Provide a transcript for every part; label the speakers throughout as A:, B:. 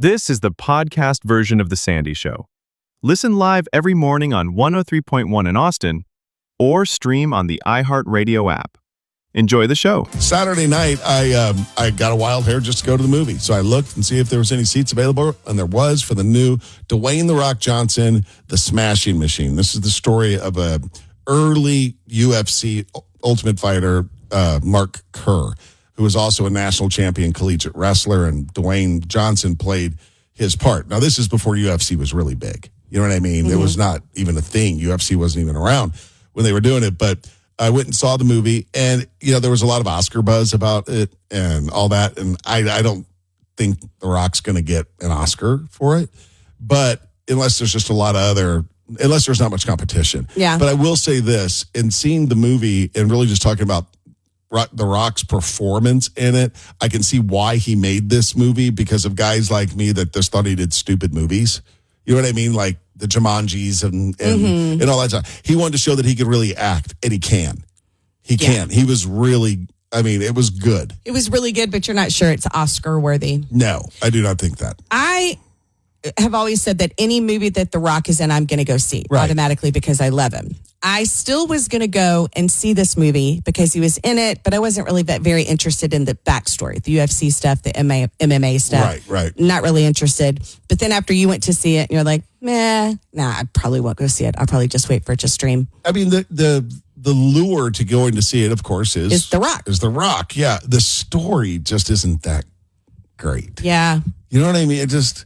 A: This is the podcast version of The Sandy Show. Listen live every morning on 103.1 in Austin or stream on the iHeartRadio app. Enjoy the show.
B: Saturday night, I got a wild hair just to go to the movie. So I looked and see if there was any seats available, and there was for the new Dwayne "The Rock" Johnson, The Smashing Machine. This is the story of a early UFC Ultimate Fighter, Mark Kerr, who was also a national champion collegiate wrestler, and Dwayne Johnson played his part. Now, this is before UFC was really big. You know what I mean? Mm-hmm. It was not even a thing. UFC wasn't even around when they were doing it, but I went and saw the movie, and, you know, there was a lot of Oscar buzz about it and all that, and I don't think The Rock's going to get an Oscar for it, but unless there's just a lot of unless there's not much competition.
C: Yeah.
B: But I will say this, in seeing the movie and really just talking about The Rock's performance in it, I can see why he made this movie, because of guys like me that just thought he did stupid movies. You know what I mean? Like the Jumanjis and all that stuff. He wanted to show that he could really act, and he can. He can. He was really, it was good.
C: It was really good, but you're not sure it's Oscar worthy.
B: No, I do not think that.
C: I have always said that any movie that The Rock is in, I'm going to go see automatically because I love him. I still was going to go and see this movie because he was in it, but I wasn't really very interested in the backstory, the UFC stuff, the MMA stuff.
B: Right.
C: Not really interested. But then after you went to see it, and you're like, I probably won't go see it. I'll probably just wait for it to stream.
B: I mean, the lure to going to see it, of course, is
C: The Rock.
B: Is The Rock, yeah. The story just isn't that great.
C: Yeah.
B: You know what I mean? It just...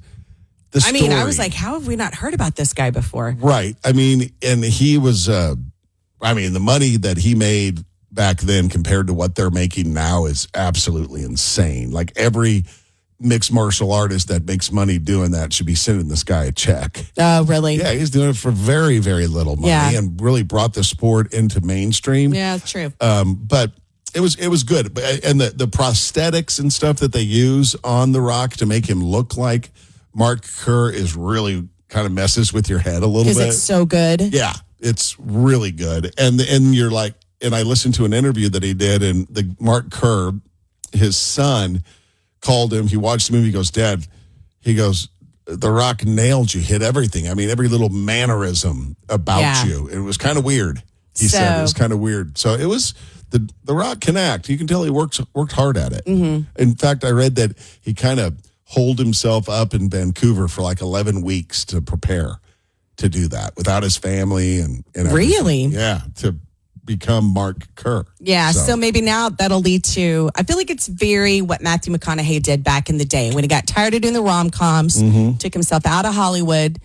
C: I was like, how have we not heard about this guy before?
B: Right. And he was, the money that he made back then compared to what they're making now is absolutely insane. Like every mixed martial artist that makes money doing that should be sending this guy a check.
C: Oh, really?
B: Yeah, he's doing it for very, very little money and really brought the sport into mainstream.
C: Yeah, true.
B: But it was good. And the prosthetics and stuff that they use on The Rock to make him look like Mark Kerr is really kind of messes with your head a little bit.
C: Because it's so good.
B: Yeah, it's really good. And you're like, and I listened to an interview that he did, and the Mark Kerr, his son, called him. He watched the movie. He goes, Dad, he goes, The Rock nailed you, hit everything. Every little mannerism about you. It was kind of weird. He said it was kind of weird. So it was, the Rock can act. You can tell he worked hard at it. Mm-hmm. In fact, I read that he kind of holed himself up in Vancouver for like 11 weeks to prepare to do that without his family and everything.
C: Really?
B: Yeah, to become Mark Kerr.
C: Yeah, so maybe now that'll lead to, I feel like it's very what Matthew McConaughey did back in the day when he got tired of doing the rom-coms, took himself out of Hollywood,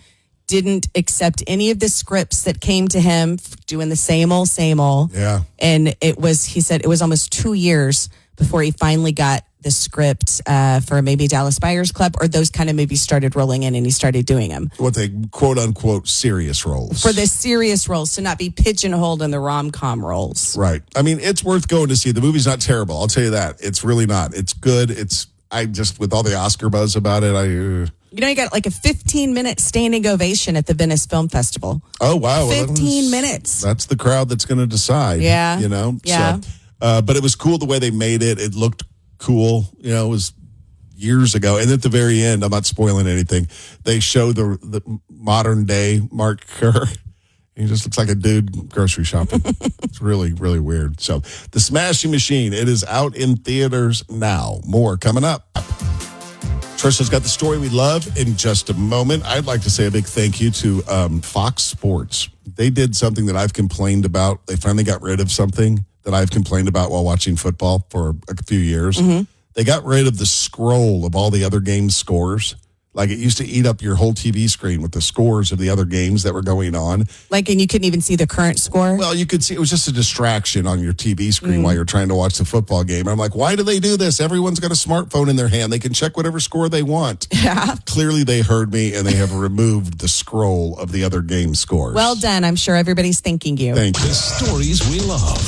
C: didn't accept any of the scripts that came to him, doing the same old.
B: Yeah.
C: And he said it was almost 2 years before he finally got the script for maybe Dallas Buyers Club, or those kind of movies started rolling in and he started doing them.
B: What they quote unquote serious roles.
C: For the serious roles, to not be pigeonholed in the rom-com roles.
B: Right. It's worth going to see. The movie's not terrible. I'll tell you that. It's really not. It's good. With all the Oscar buzz about it,
C: you got like a 15-minute standing ovation at the Venice Film Festival.
B: Oh, wow.
C: 15 minutes.
B: That's the crowd that's going to decide.
C: Yeah.
B: Yeah. So, but it was cool the way they made it. It looked cool. It was years ago. And at the very end, I'm not spoiling anything, they show the modern day Mark Kerr. He just looks like a dude grocery shopping. It's really, really weird. So The Smashing Machine, it is out in theaters now. More coming up. Tricia's got the story we love in just a moment. I'd like to say a big thank you to Fox Sports. They did something that I've complained about. They finally got rid of something that I've complained about while watching football for a few years. Mm-hmm. They got rid of the scroll of all the other games' scores. Like it used to eat up your whole TV screen with the scores of the other games that were going on.
C: And you couldn't even see the current score?
B: Well, you could see it was just a distraction on your TV screen while you're trying to watch the football game. And I'm like, why do they do this? Everyone's got a smartphone in their hand. They can check whatever score they want.
C: Yeah.
B: Clearly they heard me and they have removed the scroll of the other game scores.
C: Well done. I'm sure everybody's thanking you.
B: Thank you.
D: The stories we love.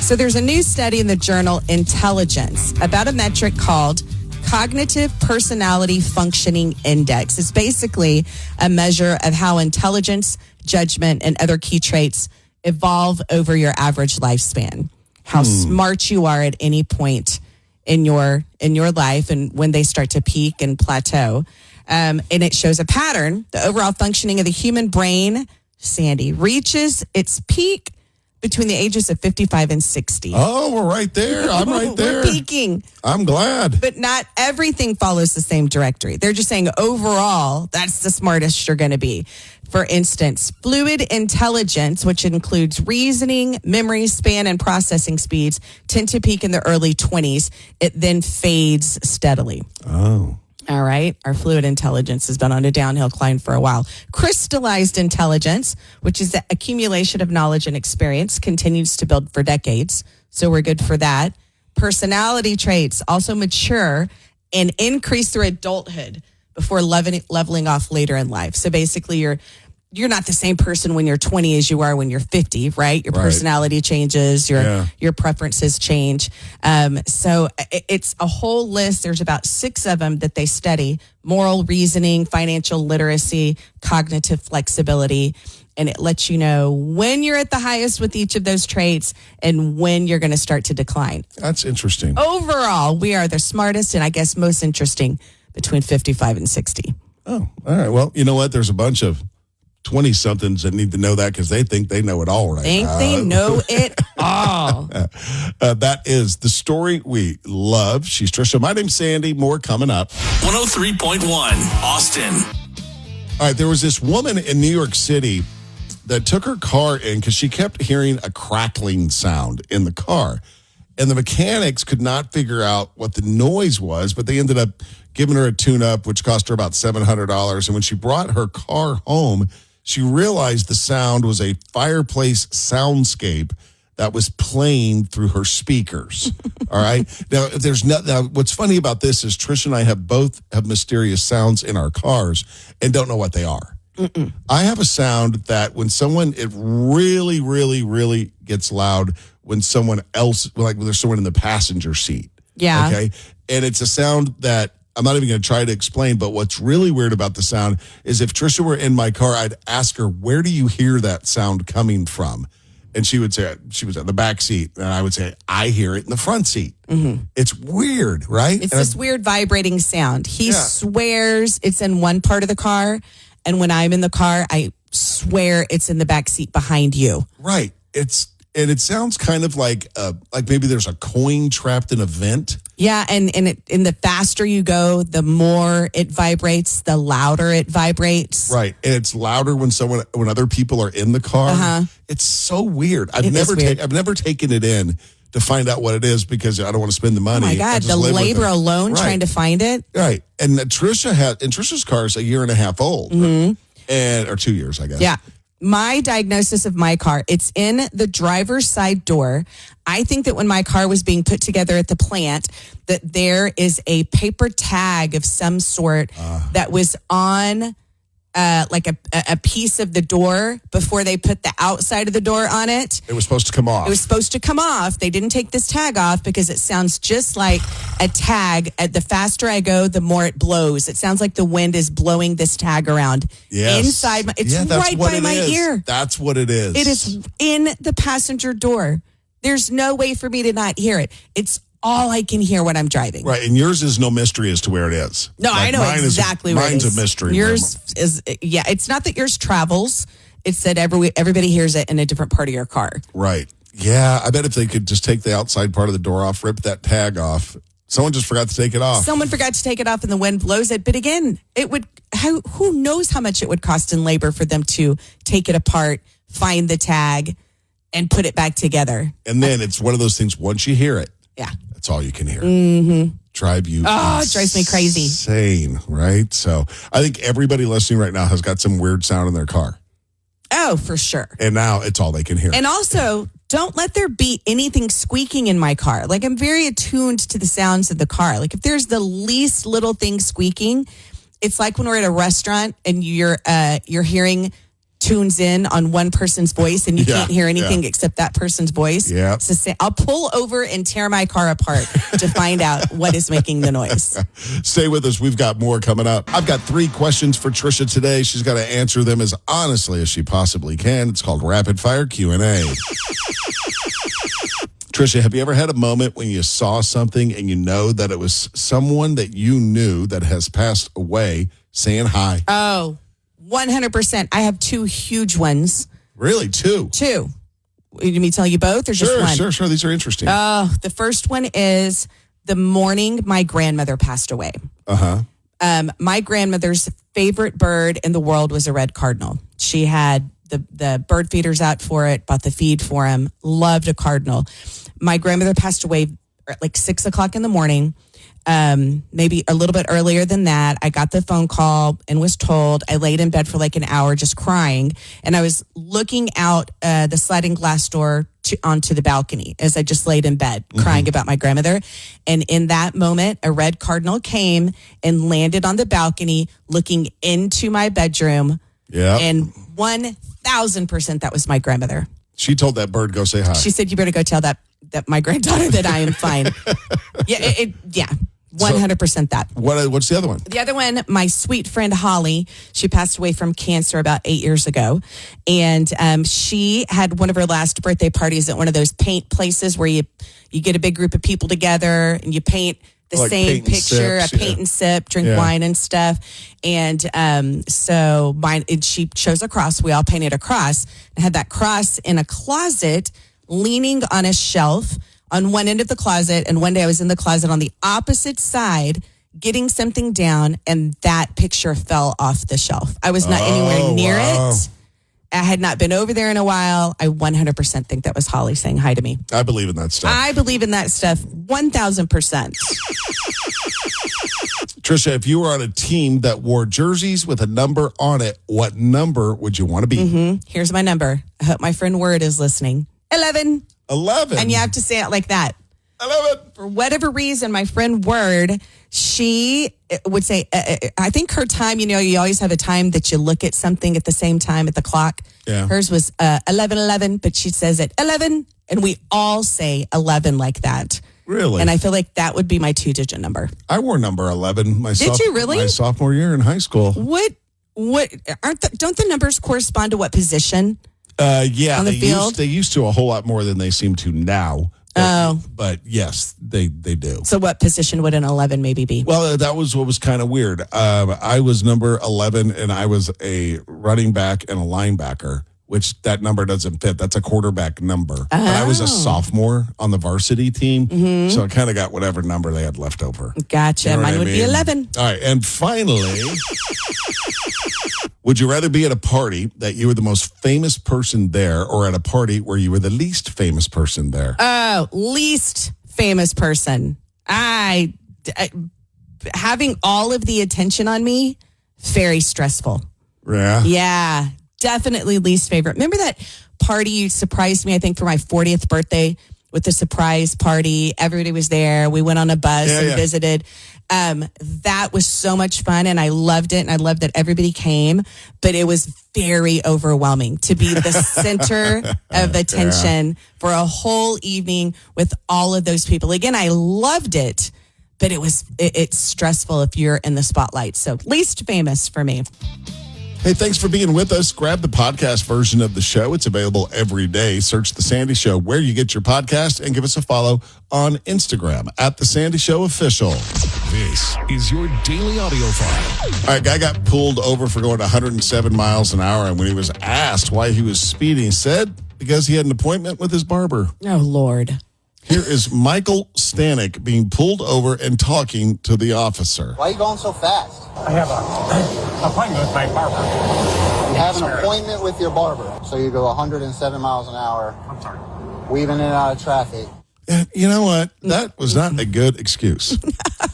C: So there's a new study in the journal Intelligence about a metric called Cognitive Personality Functioning Index. It's basically a measure of how intelligence, judgment, and other key traits evolve over your average lifespan. How smart you are at any point in your life and when they start to peak and plateau. And it shows a pattern. The overall functioning of the human brain, Sandy, reaches its peak between the ages of 55 and 60.
B: Oh, we're right there. I'm right there.
C: We're peaking.
B: I'm glad.
C: But not everything follows the same directory. They're just saying overall, that's the smartest you're going to be. For instance, fluid intelligence, which includes reasoning, memory span, and processing speeds, tend to peak in the early 20s. It then fades steadily.
B: Oh.
C: All right. Our fluid intelligence has been on a downhill climb for a while. Crystallized intelligence, which is the accumulation of knowledge and experience, continues to build for decades. So we're good for that. Personality traits also mature and increase through adulthood before leveling off later in life. So basically, you're not the same person when you're 20 as you are when you're 50, right? Your personality changes, your preferences change. So it's a whole list. There's about 6 of them that they study: moral reasoning, financial literacy, cognitive flexibility. And it lets you know when you're at the highest with each of those traits and when you're going to start to decline.
B: That's interesting.
C: Overall, we are the smartest and I guess most interesting between 55 and 60.
B: Oh, all right. Well, you know what? There's a bunch of 20-somethings that need to know that because they think they know it all right.
C: They know it all.
B: That is the story we love. She's Tricia. My name's Sandy. More coming up.
D: 103.1 Austin.
B: All right. There was this woman in New York City that took her car in because she kept hearing a crackling sound in the car. And the mechanics could not figure out what the noise was, but they ended up giving her a tune-up, which cost her about $700. And when she brought her car home, she realized the sound was a fireplace soundscape that was playing through her speakers. All right. Now, what's funny about this is Tricia and I both have mysterious sounds in our cars and don't know what they are. Mm-mm. I have a sound that it really, really, really gets loud when someone else, like when there's someone in the passenger seat.
C: Yeah.
B: Okay. And it's a sound that I'm not even going to try to explain, but what's really weird about the sound is if Tricia were in my car, I'd ask her, where do you hear that sound coming from? And she would say, she was at the back seat. And I would say, I hear it in the front seat. Mm-hmm. It's weird, right?
C: It's this weird vibrating sound. He swears it's in one part of the car. And when I'm in the car, I swear it's in the back seat behind you.
B: Right. And it sounds kind of like maybe there's a coin trapped in a vent. Yeah, and the faster you go, the more it vibrates, the louder it vibrates. Right, and it's louder when other people are in the car. Uh-huh. It's so weird. I've never taken it in to find out what it is because I don't want to spend the money. Oh my God, the labor alone trying to find it. Right, and Tricia's car is a year and a half old, mm-hmm. Or 2 years, I guess. Yeah. My diagnosis of my car, it's in the driver's side door. I think that when my car was being put together at the plant, that there is a paper tag of some sort that was on like a piece of the door before they put the outside of the door on it. It was supposed to come off. It was supposed to come off. They didn't take this tag off because it sounds just like a tag. The faster I go, the more it blows. It sounds like the wind is blowing this tag around inside my. It's right by my ear. That's what it is. It is in the passenger door. There's no way for me to not hear it. It's all I can hear when I'm driving. Right, and yours is no mystery as to where it is. No, I know exactly where it is. Mine's a mystery. Yours is, it's not that yours travels. It's that everybody hears it in a different part of your car. Right. Yeah, I bet if they could just take the outside part of the door off, rip that tag off. Someone just forgot to take it off. Someone forgot to take it off and the wind blows it. But again, who knows how much it would cost in labor for them to take it apart, find the tag, and put it back together. And then it's one of those things, once you hear it, that's all you can hear. Mm-hmm. Drive you it drives me crazy. Insane, right? So I think everybody listening right now has got some weird sound in their car. Oh, for sure. And now it's all they can hear. And also, don't let there be anything squeaking in my car. Like, I'm very attuned to the sounds of the car. Like, if there's the least little thing squeaking, it's like when we're at a restaurant and you're hearing tunes in on one person's voice and you can't hear anything except that person's voice. Yeah. So I'll pull over and tear my car apart to find out what is making the noise. Stay with us. We've got more coming up. I've got 3 questions for Tricia today. She's got to answer them as honestly as she possibly can. It's called Rapid Fire Q&A. Tricia, have you ever had a moment when you saw something and you know that it was someone that you knew that has passed away saying hi?
C: Oh, 100%. I have two huge ones.
B: Really? Two?
C: Two. Let me tell you both or just one?
B: Sure. These are interesting.
C: The first one is the morning my grandmother passed away. My grandmother's favorite bird in the world was a red cardinal. She had the bird feeders out for it, bought the feed for him, loved a cardinal. My grandmother passed away at like 6 o'clock in the morning. Maybe a little bit earlier than that. I got the phone call and was told. I laid in bed for like an hour just crying. And I was looking out the sliding glass door onto the balcony as I just laid in bed crying about my grandmother. And in that moment, a red cardinal came and landed on the balcony looking into my bedroom.
B: Yeah.
C: And 1,000% that was my grandmother.
B: She told that bird, go say hi.
C: She said, you better go tell that my granddaughter that I am fine. Yeah. 100% that.
B: What's the other one?
C: The other one, my sweet friend Holly, she passed away from cancer about 8 years ago. And she had one of her last birthday parties at one of those paint places where you get a big group of people together and you paint the
B: like
C: same picture, paint and sip, drink wine and stuff. And so she chose a cross. We all painted a cross and had that cross in a closet leaning on a shelf on one end of the closet. And one day I was in the closet on the opposite side getting something down and that picture fell off the shelf. I was not anywhere near it. I had not been over there in a while. I 100% think that was Holly saying hi to me.
B: I believe in that stuff.
C: I believe in that stuff 1,000%.
B: Tricia, if you were on a team that wore jerseys with a number on it, what number would you want to be?
C: Here's my number. I hope my friend Word is listening. 11.
B: 11.
C: And you have to say it like that.
B: 11.
C: For whatever reason, my friend Word, she would say, I think her time, you always have a time that you look at something at the same time at the clock.
B: Yeah.
C: Hers was 11:11, but she says it 11, and we all say 11 like that.
B: Really?
C: And I feel like that would be my 2-digit number.
B: I wore number 11
C: Did you really?
B: My sophomore year in high school.
C: What don't the numbers correspond to what position?
B: Yeah,
C: on the field?
B: They used to a whole lot more than they seem to now. But yes, they do.
C: So what position would an 11 maybe be?
B: Well, that was what was kind of weird. I was number 11, and I was a running back and a linebacker, which that number doesn't fit. That's a quarterback number. And I was a sophomore on the varsity team, so I kind of got whatever number they had left over.
C: Gotcha.
B: You know
C: Mine would be 11.
B: All right, and finally, would you rather be at a party that you were the most famous person there or at a party where you were the least famous person there?
C: Oh, least famous person. Having all of the attention on me, very stressful.
B: Yeah.
C: Yeah, definitely least favorite. Remember that party you surprised me, I think, for my 40th birthday with the surprise party? Everybody was there. We went on a bus and visited. That was so much fun, and I loved it, and I loved that everybody came, but it was very overwhelming to be the center of attention for a whole evening with all of those people. Again, I loved it, but it's stressful if you're in the spotlight. So least famous for me.
B: Hey, thanks for being with us. Grab the podcast version of the show. It's available every day. Search The Sandy Show where you get your podcast and give us a follow on Instagram at The Sandy Show Official.
D: This is your daily audio file.
B: All right, guy got pulled over for going 107 miles an hour, and when he was asked why he was speeding, he said because he had an appointment with his barber.
C: Oh, Lord.
B: Here is Michael Stanek being pulled over and talking to the officer.
E: Why are you going so fast?
F: I have an appointment with my barber.
E: You have an appointment with your barber, so you go 107 miles an hour.
F: I'm sorry.
E: Weaving in and out of traffic.
B: And you know what? That was not a good excuse.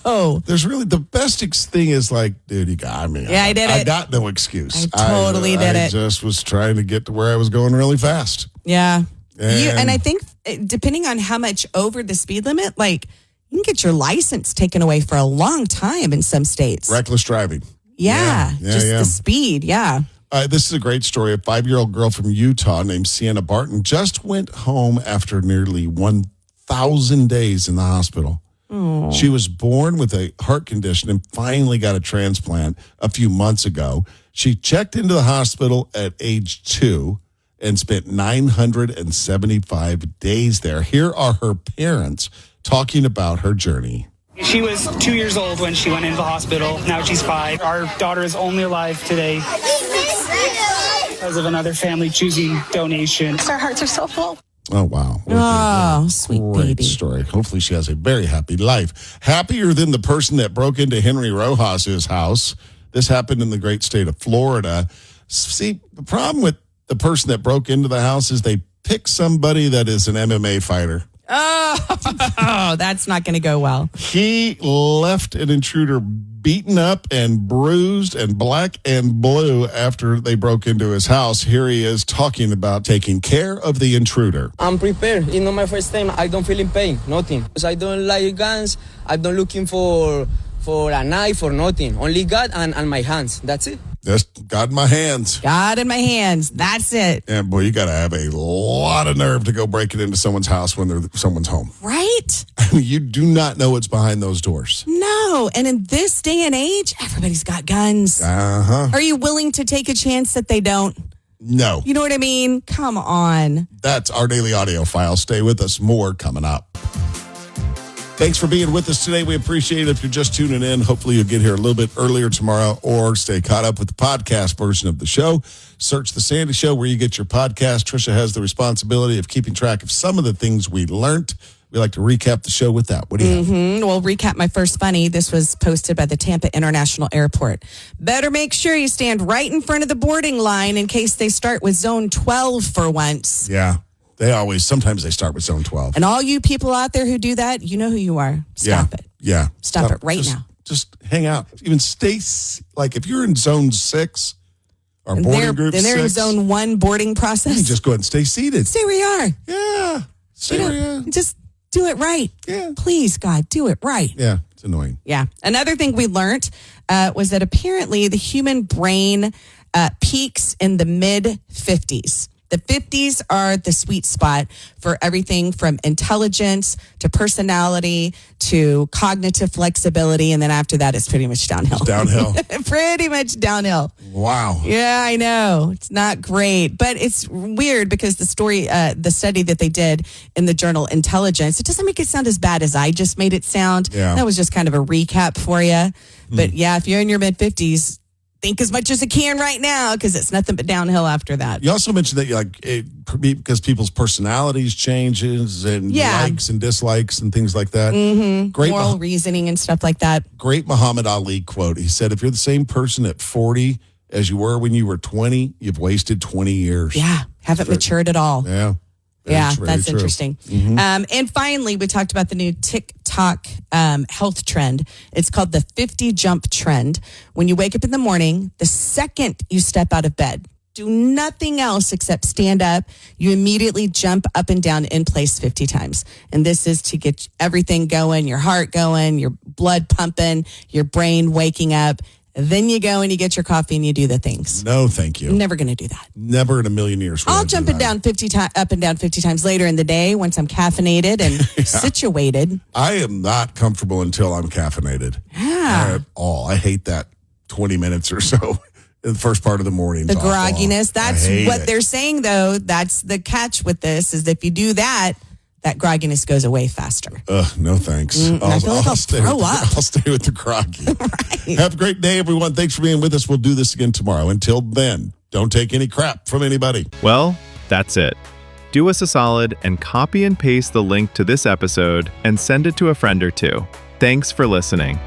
C: Oh.
B: There's really the best thing is like, dude, you got me.
C: Yeah, I did it.
B: I got no excuse.
C: I totally did it.
B: I just was trying to get to where I was going really fast.
C: Yeah.
B: And
C: I think depending on how much over the speed limit, like you can get your license taken away for a long time in some states.
B: Reckless driving.
C: Yeah. The speed. Yeah.
B: This is a great story. A 5-year-old girl from Utah named Sienna Barton just went home after nearly 1,000 days in the hospital.
C: Oh.
B: She was born with a heart condition and finally got a transplant a few months ago. She checked into the hospital at age 2. and spent 975 days there. Here are her parents talking about her journey.
G: She was 2 years old when she went into the hospital. Now she's 5. Our daughter is only alive today because of another family choosing donation.
H: Our hearts are so full.
B: Oh, wow.
C: Oh, sweet
B: Great
C: baby.
B: story. Hopefully she has a very happy life. Happier than the person that broke into Henry Rojas's house. This happened in the great state of Florida. See, the problem with the person that broke into the house is they pick somebody that is an MMA fighter.
C: Oh, that's not going to go well.
B: He left an intruder beaten up and bruised and black and blue after they broke into his house. Here he is talking about taking care of the intruder.
I: I'm prepared. It's not my first time. I don't feel in pain. Nothing. Because I don't like guns. I'm not looking for a knife or nothing. Only God and my hands. That's it.
B: Just God in my hands.
C: God in my hands. That's it.
B: And boy, you got to have a lot of nerve to go breaking into someone's house when someone's home.
C: Right?
B: I mean, you do not know what's behind those doors.
C: No. And in this day and age, everybody's got guns.
B: Uh-huh.
C: Are you willing to take a chance that they don't?
B: No.
C: You know what I mean? Come on.
B: That's our daily audio file. Stay with us. More coming up. Thanks for being with us today. We appreciate it. If you're just tuning in, hopefully you'll get here a little bit earlier tomorrow or stay caught up with the podcast version of the show. Search The Sandy Show where you get your podcast. Tricia has the responsibility of keeping track of some of the things we learned. We like to recap the show with that. What do you have?
C: Well, recap my first funny. This was posted by the Tampa International Airport. Better make sure you stand right in front of the boarding line in case they start with zone 12 for once.
B: Yeah. Sometimes they start with zone 12.
C: And all you people out there who do that, you know who you are. Stop it.
B: Yeah.
C: Stop it right now.
B: Just hang out. Even stay, like if you're in zone 6 or
C: And
B: boarding group 6.
C: they're in zone 1 boarding process.
B: You just go ahead and stay seated.
C: Stay where you are.
B: Yeah. Stay where you are.
C: Just do it right.
B: Yeah.
C: Please, God, do it right.
B: Yeah. It's annoying.
C: Yeah. Another thing we learned was that apparently the human brain peaks in the mid-50s. The 50s are the sweet spot for everything from intelligence to personality to cognitive flexibility. And then after that, it's pretty much downhill.
B: It's downhill.
C: Pretty much downhill.
B: Wow.
C: Yeah, I know. It's not great, but it's weird because the study that they did in the journal Intelligence, it doesn't make it sound as bad as I just made it sound.
B: Yeah.
C: That was just kind of a recap for you. But yeah, if you're in your mid-50s, think as much as you can right now because it's nothing but downhill after that.
B: You also mentioned that because people's personalities changes and likes and dislikes and things like that.
C: Mm-hmm.
B: Great
C: moral reasoning and stuff like that.
B: Great Muhammad Ali quote. He said, if you're the same person at 40 as you were when you were 20, you've wasted 20 years.
C: Yeah, haven't matured at all.
B: Yeah.
C: That's
B: true.
C: interesting.
B: Mm-hmm.
C: And finally, we talked about the new TikTok health trend. It's called the 50 jump trend. When you wake up in the morning, the second you step out of bed, do nothing else except stand up, you immediately jump up and down in place 50 times. And this is to get everything going, your heart going, your blood pumping, your brain waking up. Then you go and you get your coffee and you do the things.
B: No, thank you.
C: I'm never going to do that.
B: Never in a million years.
C: I'll jump up and down 50 times later in the day once I'm caffeinated and situated.
B: I am not comfortable until I'm caffeinated.
C: Yeah.
B: At all. I hate that 20 minutes or so in the first part of the morning.
C: The grogginess. That's what they're saying, though. That's the catch with this is if you do that, that grogginess goes away faster.
B: No thanks.
C: I feel like I'll throw up.
B: I'll stay with the groggy.
C: Right.
B: Have a great day, everyone. Thanks for being with us. We'll do this again tomorrow. Until then, don't take any crap from anybody.
A: Well, that's it. Do us a solid and copy and paste the link to this episode and send it to a friend or two. Thanks for listening.